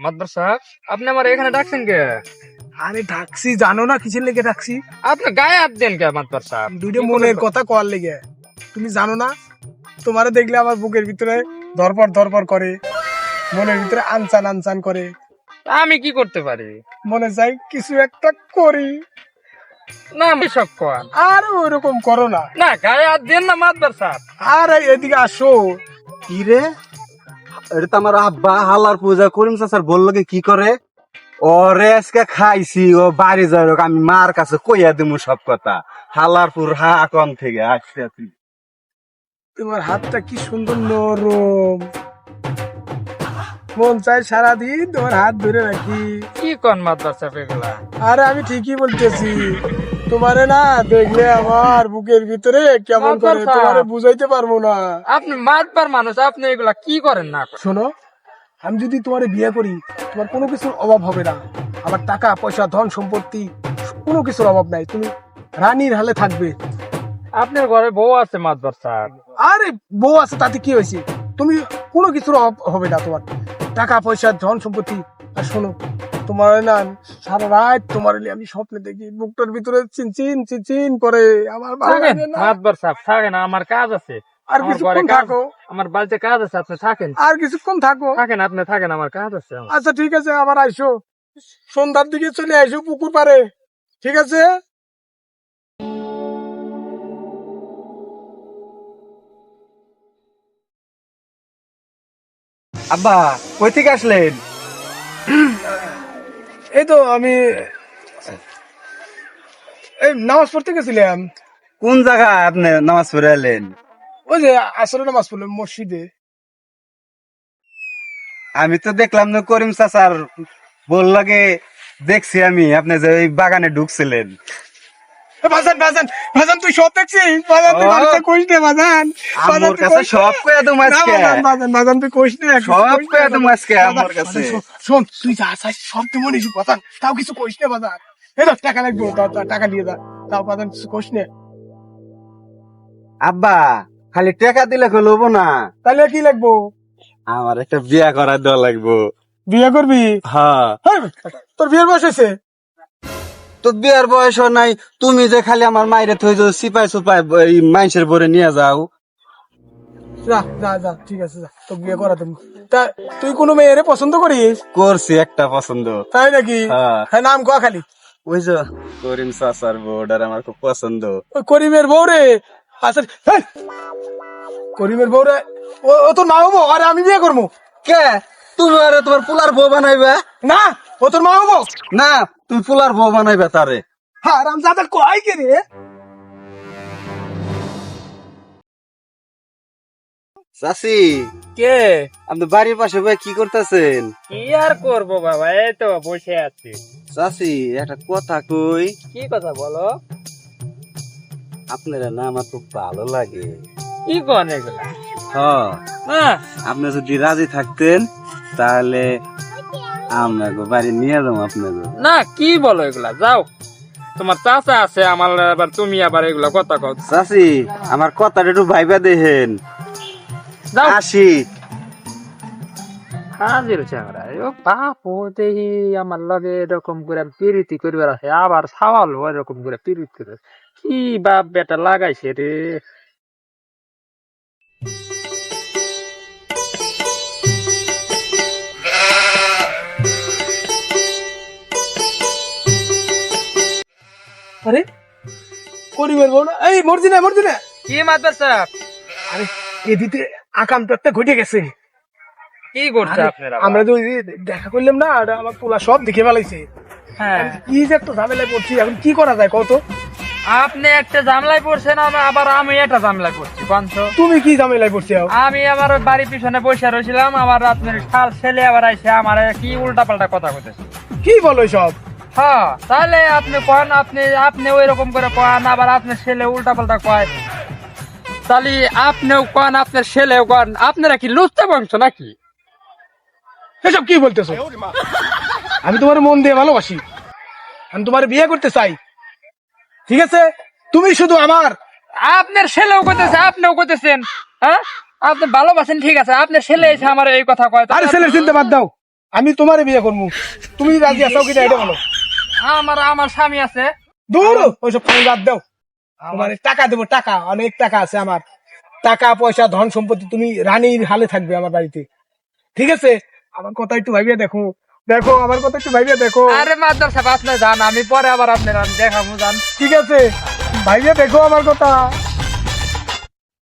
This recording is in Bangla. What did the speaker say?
মাদবর সাহেব, আপনি আমার এখানে ডাকছেন কে? আরে ডাকছি, জানো না কিসের লেগে ডাকছি? আপনি গায়ে হাত দেন কে মাদবর সাহেব? দুইটা মনের কথা কর লেগে। তুমি জানো না, তোমারে দেখলে আমার বুকের ভিতরে ধরপড় ধরপড় করে, মনের ভিতরে আনচান আনচান করে, আমি কি করতে পারি? মনে চাই কিছু একটা করি। না আমি সব কোয়ান। আর ওইরকম করো না। না গায়ে হাত দেন না মাদবর সাহেব। আর এদিকে আসো। কি রে, এটা তো আমার আব্বা হালার পূজা করিম চাচার বললো কি করে ওরে আজকে খাইছি, ও বাড়ি যাই হোক আমি মার কাছে কইয়া দিমু সব কথা। হালারপুর হা আকন থেকে আসছে তুই। তোমার হাতটা কি সুন্দর নরম, মন চাই সারাদিন তোমার হাত ধরে রাখি। কি কোন মাদবর সাহেব এগুলা? আরে আমি ঠিকই বলতেছি, তোমারে না দেখলে আমার বুকের ভিতরে কেমন করে, আচ্ছা। তোমারে বুঝাইতে পারবো না। আপনি মাদবার মানুষ, আপনি এগুলা কি করেন না করেন? শোনো, আমি যদি তোমারে বিয়ে করি, তোমার কোনো কিছুর অভাব হবে না। আমার টাকা পয়সা ধন সম্পত্তি কোনো কিছুর অভাব নাই, তুমি রানীর হালে থাকবে। আপনার ঘরে বউ আছে মাদবর সাহেব। আরে বউ আছে তাতে কি হয়েছে, তুমি কোনো কিছুর অভাব হবে না, তোমার টাকা পয়সা ধন সম্পত্তি। আর শোনো, তোমার না সারা রাত তোমার আমি স্বপ্নে দেখি, বুকটার ভিতরে চিনচিন চিনচিন করে, আমার ভালো থাকেন লাগে না। মাদবর সাহেব, থাকেন, আমার কাজ আছে। আর আমার কিছুক্ষণ ঘরে কাজ, থাকো, আমার বাড়িতে কাজ আছে, আপনি থাকেন। আর কিছুক্ষণ থাকো। থাকেন, আপনি থাকেন, আমার কাজ আছে আমার। আচ্ছা ঠিক আছে, আবার আইসো, সন্ধ্যার দিকে চলে আইসো পুকুর পাড়ে, ঠিক আছে? আব্বা কই থেকে আসলেন? এই তো আমি এই নামাজ পড়তে গেছিলাম। কোন জায়গায় আপনি নামাজ পড়ে এলেন? ওই যে আসলে নামাজ পড়লাম মসজিদে। আমি তো দেখলাম না করিম চাচার বললাগে, দেখছি আমি আপনি যে ওই বাগানে ঢুকছিলেন। বাজান বাজান বাজান, তুই সব দেখছিস? বাজান তুই ও। বাড়িতে কইস না বাজান। বাজান আমার তুই কাছে কইস সব না। কইয়া দেবো না, আজকে। বাজান বাজান বাজান তুই কইস না, কিছু সব কইস না, কইয়া দেবো বাজান। আজকে বাজান, আমার কাছে। বাজান, শোন তুই যা চাস সব তেমন নিস বাজান, তাও কিছু কইস না বাজান। এই ধর, টাকা লাগবে, দাও, দাও, টাকা দিয়ে দাও, তাও বাজান কিছু কইস না। আব্বা খালি টাকা দিলে হলো না, তাহলে কি লাগবো? আমার একটা বিয়া করা দেওয়া লাগবো। বিয়ে করবি? হ্যাঁ, হেই, তোর বিয়ের বয়স হয়েছে? তো বিয়ার বয়স নাই, তুমি যে খালি আমার মাইরে থই যে সিপাই সুপাই এই মানুষের বরে নিয়ে যাও। যা যা যা, ঠিক আছে, যা, তোর বিয়ে করা তুমি। তা তুই কোনো মেয়েরে পছন্দ করিস? করছি একটা পছন্দ। তাই নাকি? হ্যাঁ। হ্যাঁ, নাম কয়া খালি। ওই যে করিম চাচার বউডার আমার খুব পছন্দ। ওই করিমের বউ রে? আচ্ছা, হেই, করিমের বউ রে? ও তোর মা হবো? আরে আমি বিয়ে করবো। কে তুমি আর তোমার পোলার বউ বানাইবা? না, ও তোর মা হবো না, তুমি পোলার বউ বানাইবা তারে। হ্যাঁ, রাম দাদা কয় কে রে? চাচি, কে? আপনি বাড়ির পাশে ভাই কি করতেছেন? কি আর করবো বাবা, এই তো বসে আছি। চাচি একটা কথা কই, কি কথা বলো? আপনারা না আমার খুব ভালো লাগে। কি কন এগুলা? হ্যাঁ, হ্যাঁ, আপনি যদি রাজি থাকতেন তাহলে আমাকে বাড়ি নিয়ে যাবো আপনাকে। না কি বলো এগুলা, যাও। তোমার চাচা আছে, আমার আবার তুমি আবার এগুলা কথা কও। চাচি আমার কথাটা একটু ভাইবা দেখেন। যাও। আসি। হাজির চ্যাংরা, ও বাপ ও দেখি আমার লগে এরকম করে পিরিতি করিবার আছে, আবার সাওয়াল এরকম করে পিরিত করে। কি বাপ বেটা লাগাইছে রে। আরে করিমের বউ না? এই মর্জিনা মর্জিনা, কি মাদার সাহেব, আরে এদিকে আকাম তো একটা ঘটে গেছে। কি করছে আরে, আপনারা? আমরা তো ওই যে দেখা করলাম না, আর আমার পোলা সব দেখে ফেলাইছে। হ্যাঁ, কি যে একটা ঝামেলায় পড়ছি, এখন কি করা যায় কত? আপনি একটা জামলায় পড়ছেন, আবার আমি একটা জামলায় পড়ছি পঞ্চ। তুমি কি ঝামেলায় পড়ছি? আমি আবার ওই বাড়ির পিছনে বসে রয়েছিলাম, আবার আপনার শাল ছেলে আবার আইসে আমার কি উল্টা পাল্টা কথা কইতেছে। কি বলো সব? হ্যাঁ, তাহলে আপনি কন, আপনি ওই রকম করে কন, আবার আপনার ছেলে উল্টা পাল্টা কয়, তাহলে আপনিও কন, আপনার ছেলেও কন। আপনারা কি লুচ্চা বংশ নাকি? এসব কি বলতেছো? আমি তোমার মন দিয়ে ভালোবাসি, আমি তোমার বিয়ে করতে চাই, ঠিক আছে? তুমি শুধু আমার। আপনার ছেলেও কইতেছে, আপনিও কইতেছেন। হ্যাঁ, আপনি ভালোবাসেন, ঠিক আছে, আপনার ছেলে এসে আমার এই কথা কয়। আরে ছেলের চিন্তা বাদ দাও, আমি তোমারে বিয়ে করবো, তুমি রাজি আছো কিনা এটা বলো। আমার আমার স্বামী আছে। দূর ওইসব ফাইল বাদ দাও, তোমার টাকা দেবো, টাকা অনেক টাকা আছে আমার, টাকা পয়সা ধন সম্পত্তি, তুমি রানীর হালে থাকবে আমার বাড়িতে, ঠিক আছে? আমার কথা একটু ভাবিয়ে দেখো, দেখো আমার কথা একটু ভাবিয়ে দেখো। আরে মাদার সাহেব আপনি যান, আমি পরে আবার আপনার দেখাবো, যান। ঠিক আছে, ভাইয়া দেখো আমার কথা।